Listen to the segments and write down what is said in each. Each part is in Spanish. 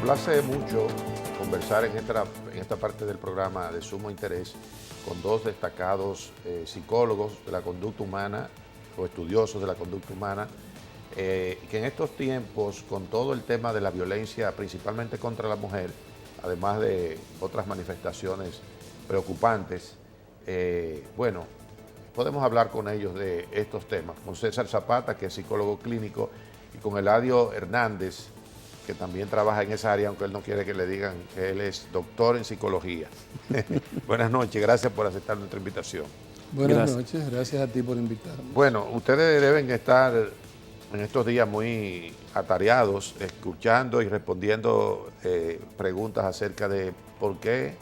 complace mucho conversar en esta parte del programa de sumo interés con dos destacados psicólogos de la conducta humana o estudiosos de la conducta humana, que en estos tiempos, con todo el tema de la violencia, principalmente contra la mujer, además de otras manifestaciones preocupantes, bueno, podemos hablar con ellos de estos temas, con César Zapata, que es psicólogo clínico, y con Eladio Hernández, que también trabaja en esa área, aunque él no quiere que le digan que él es doctor en psicología. Buenas noches, gracias por aceptar nuestra invitación. Buenas noches, gracias a ti por invitarme. Bueno, ustedes deben estar en estos días muy atareados, escuchando y respondiendo preguntas acerca de por qué,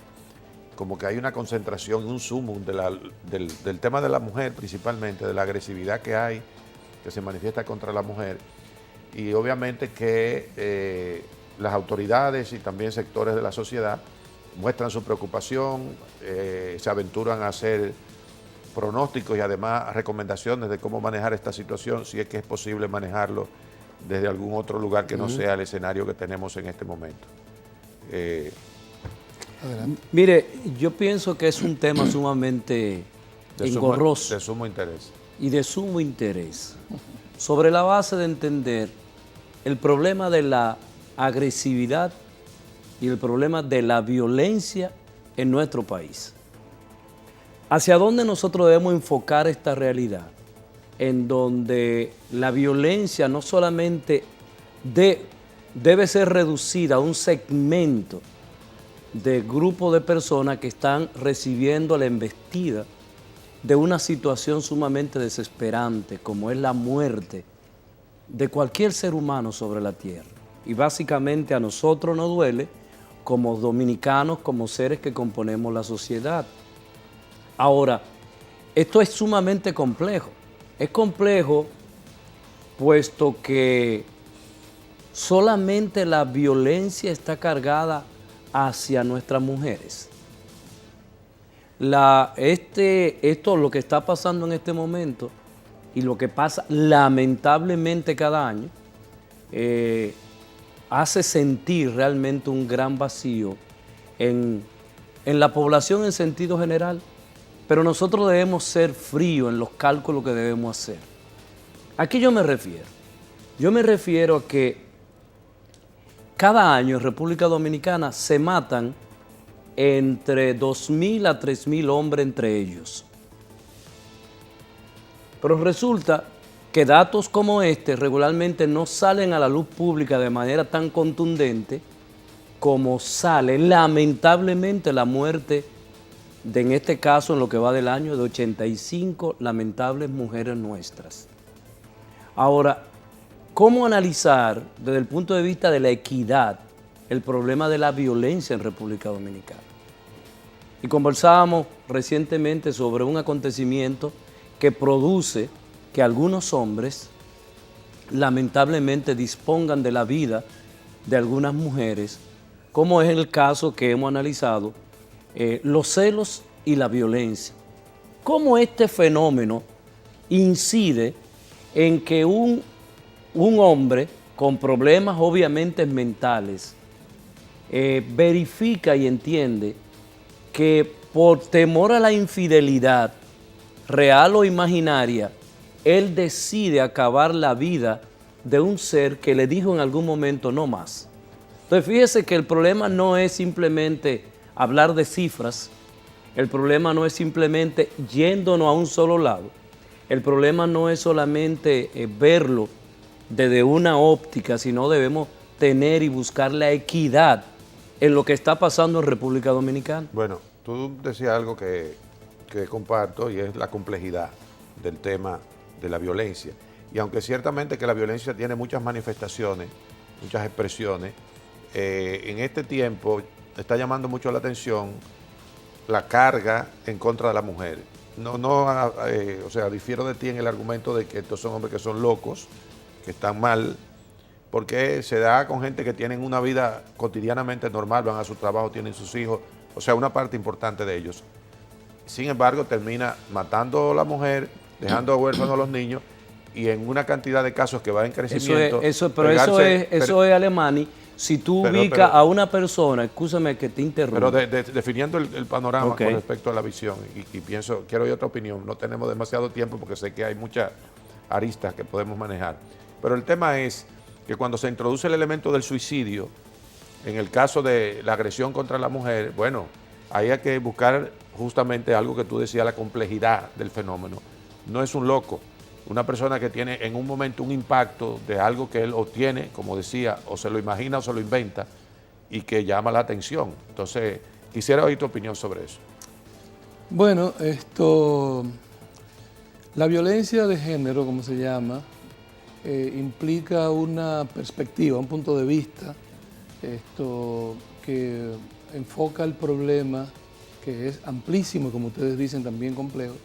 como que hay una concentración, un sumum del tema de la mujer, principalmente, de la agresividad que hay, que se manifiesta contra la mujer. Y obviamente que las autoridades y también sectores de la sociedad muestran su preocupación, se aventuran a hacer pronósticos y además recomendaciones de cómo manejar esta situación, si es que es posible manejarlo desde algún otro lugar que no sea el escenario que tenemos en este momento. Adelante. Mire, yo pienso que es un tema sumamente engorroso de sumo interés. y de sumo interés, sobre la base de entender el problema de la agresividad y el problema de la violencia en nuestro país. ¿Hacia dónde nosotros debemos enfocar esta realidad? En donde la violencia no solamente debe ser reducida a un segmento de grupo de personas que están recibiendo la embestida de una situación sumamente desesperante, como es la muerte de cualquier ser humano sobre la tierra. Y básicamente a nosotros nos duele como dominicanos, como seres que componemos la sociedad. Ahora, esto es sumamente complejo. Es complejo puesto que solamente la violencia está cargada hacia nuestras mujeres. Esto, lo que está pasando en este momento y lo que pasa lamentablemente cada año, hace sentir realmente un gran vacío en la población en sentido general, pero nosotros debemos ser fríos en los cálculos que debemos hacer. ¿A qué yo me refiero? Yo me refiero a que cada año en República Dominicana se matan entre 2.000 a 3.000 hombres entre ellos. Pero resulta que datos como este regularmente no salen a la luz pública de manera tan contundente como sale lamentablemente la muerte de, en este caso, en lo que va del año, de 85 lamentables mujeres nuestras. Ahora, ¿cómo analizar desde el punto de vista de la equidad el problema de la violencia en República Dominicana? Y conversábamos recientemente sobre un acontecimiento que produce que algunos hombres lamentablemente dispongan de la vida de algunas mujeres, como es el caso que hemos analizado, los celos y la violencia. ¿Cómo este fenómeno incide en que un hombre con problemas obviamente mentales verifica y entiende que por temor a la infidelidad, real o imaginaria, él decide acabar la vida de un ser que le dijo en algún momento no más? Entonces fíjese que el problema no es simplemente hablar de cifras, el problema no es simplemente yéndonos a un solo lado, el problema no es solamente verlo desde una óptica, sino debemos tener y buscar la equidad en lo que está pasando en República Dominicana. Bueno, tú decías algo que comparto, y es la complejidad del tema de la violencia. Y aunque ciertamente que la violencia tiene muchas manifestaciones, muchas expresiones, en este tiempo está llamando mucho la atención la carga en contra de la mujer. O sea, difiero de ti en el argumento de que estos son hombres que son locos, que están mal, porque se da con gente que tienen una vida cotidianamente normal, van a su trabajo, tienen sus hijos, o sea, una parte importante de ellos. Sin embargo, termina matando a la mujer, dejando huérfanos a los niños, y en una cantidad de casos que va en crecimiento. Eso es Alemani, Si tú Pero- ubicas pero- a una persona, escúchame que te interrumpa. Pero definiendo el panorama Ok. con respecto a la visión, y pienso, quiero oír otra opinión, no tenemos demasiado tiempo porque sé que hay muchas aristas que podemos manejar, pero el tema es que cuando se introduce el elemento del suicidio, en el caso de la agresión contra la mujer, bueno, ahí hay que buscar justamente algo que tú decías, la complejidad del fenómeno. No es un loco, una persona que tiene en un momento un impacto de algo que él obtiene, como decía, o se lo imagina o se lo inventa, y que llama la atención. Entonces, quisiera oír tu opinión sobre eso. Bueno, la violencia de género, como se llama, implica una perspectiva, un punto de vista, que enfoca el problema, que es amplísimo, como ustedes dicen, también complejo,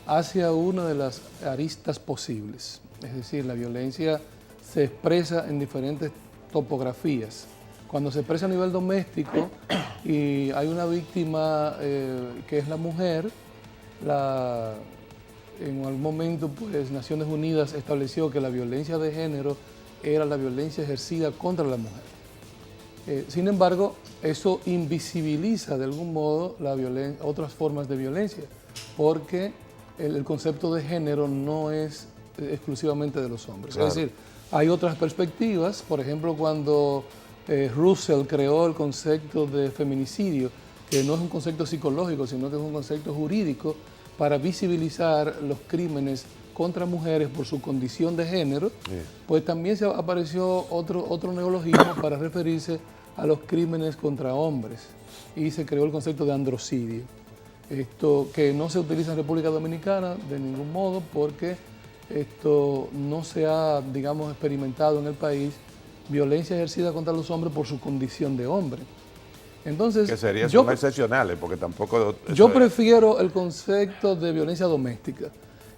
hacia una de las aristas posibles. Es decir, la violencia se expresa en diferentes topografías. Cuando se expresa a nivel doméstico y hay una víctima que es la mujer, en algún momento pues Naciones Unidas estableció que la violencia de género era la violencia ejercida contra la mujer. Sin embargo, eso invisibiliza de algún modo otras formas de violencia, porque el concepto de género no es exclusivamente de los hombres. Claro. Es decir, hay otras perspectivas, por ejemplo, cuando Russell creó el concepto de feminicidio, que no es un concepto psicológico, sino que es un concepto jurídico para visibilizar los crímenes contra mujeres por su condición de género, pues también apareció otro neologismo para referirse a los crímenes contra hombres y se creó el concepto de androcidio. Esto que no se utiliza en República Dominicana de ningún modo porque esto no se ha, digamos, experimentado en el país violencia ejercida contra los hombres por su condición de hombre. Entonces, Que son excepcionales, porque tampoco... Yo prefiero el concepto de violencia doméstica.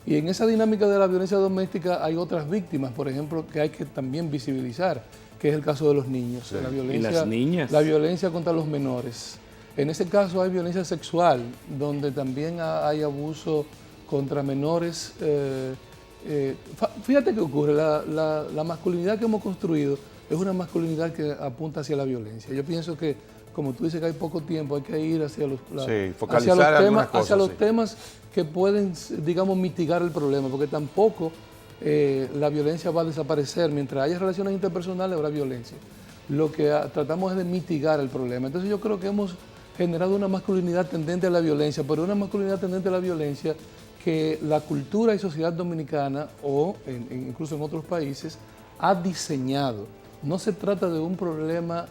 Y en esa dinámica de la violencia doméstica hay otras víctimas, por ejemplo, que hay que también visibilizar, que es el caso de los niños. Sí. La violencia, ¿Y las niñas? La violencia contra los menores. En ese caso hay violencia sexual, donde también hay abuso contra menores. Fíjate qué ocurre, la masculinidad que hemos construido es una masculinidad que apunta hacia la violencia. Yo pienso que, como tú dices que hay poco tiempo, hay que ir hacia los temas que pueden, digamos, mitigar el problema, porque tampoco la violencia va a desaparecer. Mientras haya relaciones interpersonales habrá violencia. Lo que tratamos es de mitigar el problema. Entonces yo creo que hemos generado una masculinidad tendente a la violencia, pero una masculinidad tendente a la violencia que la cultura y sociedad dominicana, o incluso en otros países, ha diseñado. No se trata de un problema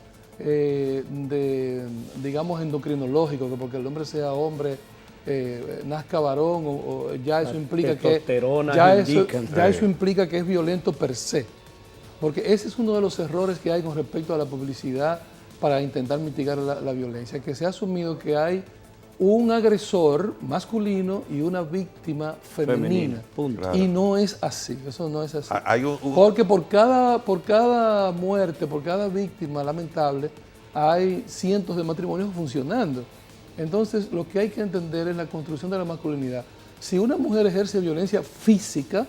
digamos, endocrinológico, que porque el hombre sea hombre, nazca varón, o ya eso implica que eso implica que es violento per se. Porque ese es uno de los errores que hay con respecto a la publicidad para intentar mitigar la violencia, que se ha asumido que hay un agresor masculino y una víctima femenina. Claro. Y no es así, eso no es así. Porque por cada muerte, por cada víctima lamentable, hay cientos de matrimonios funcionando. Entonces, lo que hay que entender es la construcción de la masculinidad. Si una mujer ejerce violencia física,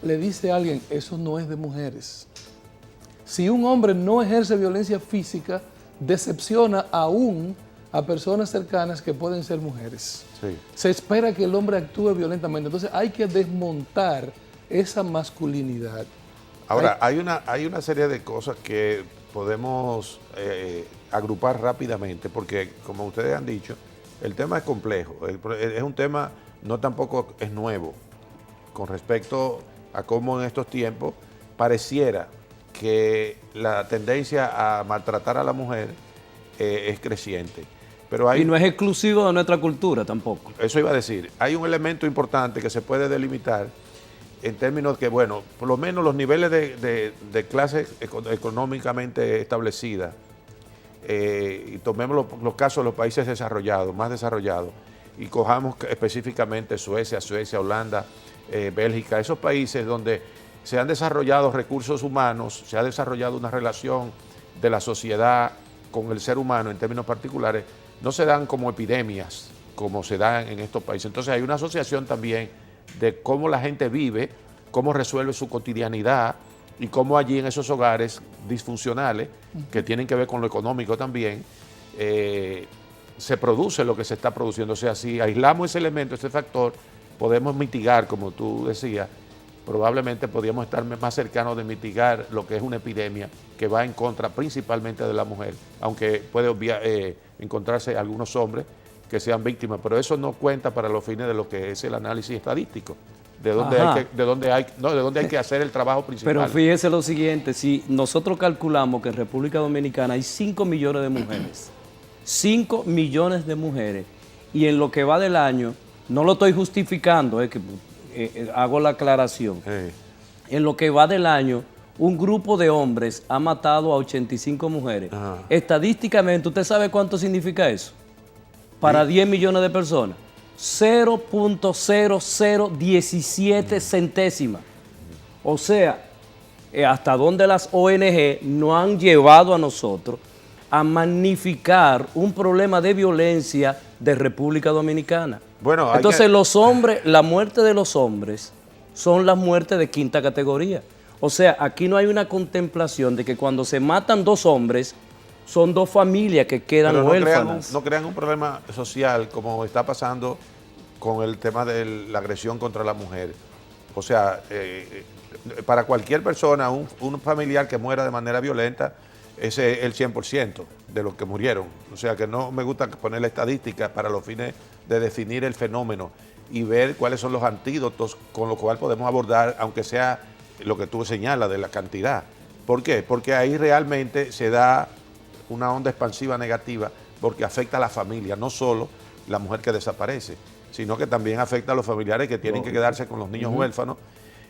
le dice a alguien, eso no es de mujeres. Si un hombre no ejerce violencia física, decepciona aún a personas cercanas que pueden ser mujeres. Sí. Se espera que el hombre actúe violentamente. Entonces hay que desmontar esa masculinidad. Ahora, hay una serie de cosas que podemos agrupar rápidamente, porque como ustedes han dicho, el tema es complejo. Es un tema, no tampoco es nuevo, con respecto a cómo en estos tiempos pareciera que la tendencia a maltratar a la mujer es creciente. Pero y no es exclusivo de nuestra cultura tampoco. Eso iba a decir. Hay un elemento importante que se puede delimitar en términos que, bueno, por lo menos los niveles de clase económicamente establecida, y tomemos los casos de los países desarrollados, más desarrollados, y cojamos específicamente Suecia, Holanda, Bélgica, esos países donde se han desarrollado recursos humanos, se ha desarrollado una relación de la sociedad con el ser humano en términos particulares, no se dan como epidemias como se dan en estos países. Entonces hay una asociación también de cómo la gente vive, cómo resuelve su cotidianidad y cómo allí en esos hogares disfuncionales, que tienen que ver con lo económico también, se produce lo que se está produciendo. O sea, si aislamos ese elemento, ese factor, podemos mitigar, como tú decías, probablemente podríamos estar más cercanos de mitigar lo que es una epidemia que va en contra principalmente de la mujer, aunque puede encontrarse algunos hombres que sean víctimas, pero eso no cuenta para los fines de lo que es el análisis estadístico, de dónde hay que hacer el trabajo principal. Pero fíjese lo siguiente, si nosotros calculamos que en República Dominicana hay 5 millones de mujeres, 5 millones de mujeres, y en lo que va del año, no lo estoy justificando, es que hago la aclaración, en lo que va del año, un grupo de hombres ha matado a 85 mujeres. Estadísticamente, ¿usted sabe cuánto significa eso? Para 10 millones de personas, 0.0017 centésimas. O sea, hasta donde las ONG nos han llevado a nosotros a magnificar un problema de violencia de República Dominicana. Bueno, entonces los hombres, la muerte de los hombres son las muertes de quinta categoría. O sea, aquí no hay una contemplación de que cuando se matan 2 hombres, son 2 familias que quedan huérfanas. No crean un problema social como está pasando con el tema de la agresión contra la mujer. O sea, para cualquier persona, un familiar que muera de manera violenta, ese es el 100% de los que murieron. O sea, que no me gusta poner la estadística para los fines de definir el fenómeno y ver cuáles son los antídotos con los cuales podemos abordar, aunque sea lo que tú señalas de la cantidad. ¿Por qué? Porque ahí realmente se da una onda expansiva negativa porque afecta a la familia, no solo la mujer que desaparece, sino que también afecta a los familiares que tienen que quedarse con los niños huérfanos.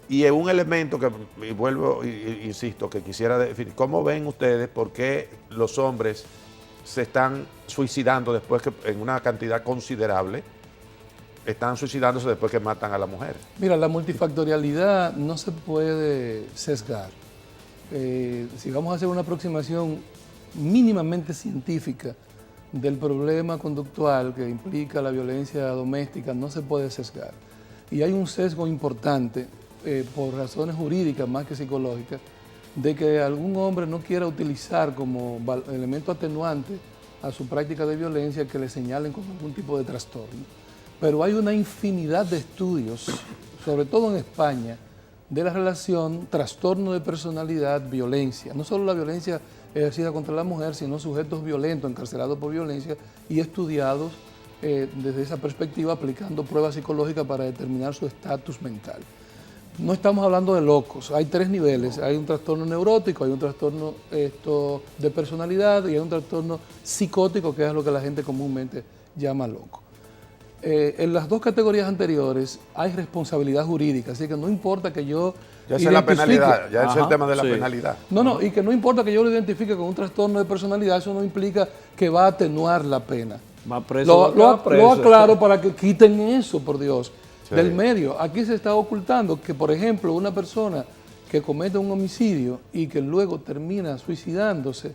Y es un elemento que, y vuelvo, insisto, que quisiera definir. ¿Cómo ven ustedes por qué los hombres se están suicidando después que, en una cantidad considerable, están suicidándose después que matan a la mujer? Mira, la multifactorialidad no se puede sesgar. Si vamos a hacer una aproximación mínimamente científica del problema conductual que implica la violencia doméstica, no se puede sesgar. Y hay un sesgo importante, por razones jurídicas más que psicológicas, de que algún hombre no quiera utilizar como elemento atenuante a su práctica de violencia que le señalen como algún tipo de trastorno. Pero hay una infinidad de estudios, sobre todo en España, de la relación trastorno de personalidad, violencia. No solo la violencia ejercida contra la mujer, sino sujetos violentos, encarcelados por violencia y estudiados desde esa perspectiva, aplicando pruebas psicológicas para determinar su estatus mental. No estamos hablando de locos, hay 3 niveles, hay un trastorno neurótico, hay un trastorno de personalidad y hay un trastorno psicótico, que es lo que la gente comúnmente llama loco. En las 2 categorías anteriores hay responsabilidad jurídica, así que no importa que yo ya es la penalidad, ya es el tema de la penalidad. No, y que no importa que yo lo identifique con un trastorno de personalidad, eso no implica que va a atenuar la pena. Va preso, lo aclaro para que quiten eso, por Dios, del medio. Aquí se está ocultando que, por ejemplo, una persona que comete un homicidio y que luego termina suicidándose,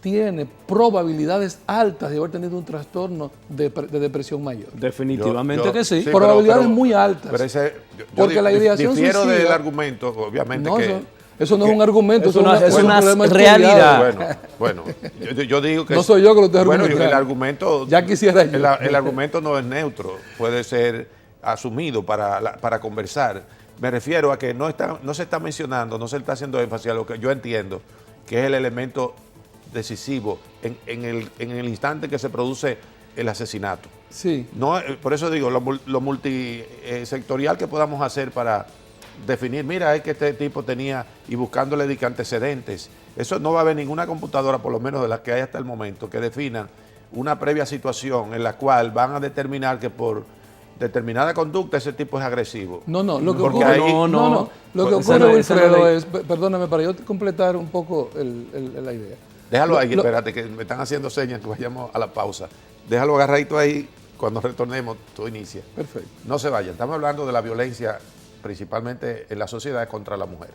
tiene probabilidades altas de haber tenido un trastorno de depresión mayor. Definitivamente que sí. Probabilidades muy altas. Pero porque la ideación difiero suicida, del argumento, obviamente no, que... Eso no es un argumento, es una realidad. Bueno, yo digo que... No soy yo que lo estoy argumentando. Bueno, el argumento... Ya quisiera yo. El argumento no es neutro, puede ser asumido para conversar. Me refiero a que no se está mencionando, no se está haciendo énfasis a lo que yo entiendo, que es el elemento decisivo en el instante que se produce el asesinato. Sí. No, por eso digo, lo multisectorial que podamos hacer para definir, mira, es que este tipo tenía, y buscándole antecedentes. Eso no va a haber ninguna computadora, por lo menos de las que hay hasta el momento, que definan una previa situación en la cual van a determinar que por determinada conducta ese tipo es agresivo. Lo que ocurre, lo que ocurre, Wilfredo, es, perdóname, para yo completar un poco la idea. Déjalo ahí, espérate, que me están haciendo señas que vayamos a la pausa. Déjalo agarradito ahí, cuando retornemos, tú inicias. Perfecto. No se vayan, estamos hablando de la violencia, principalmente en la sociedad, contra la mujer.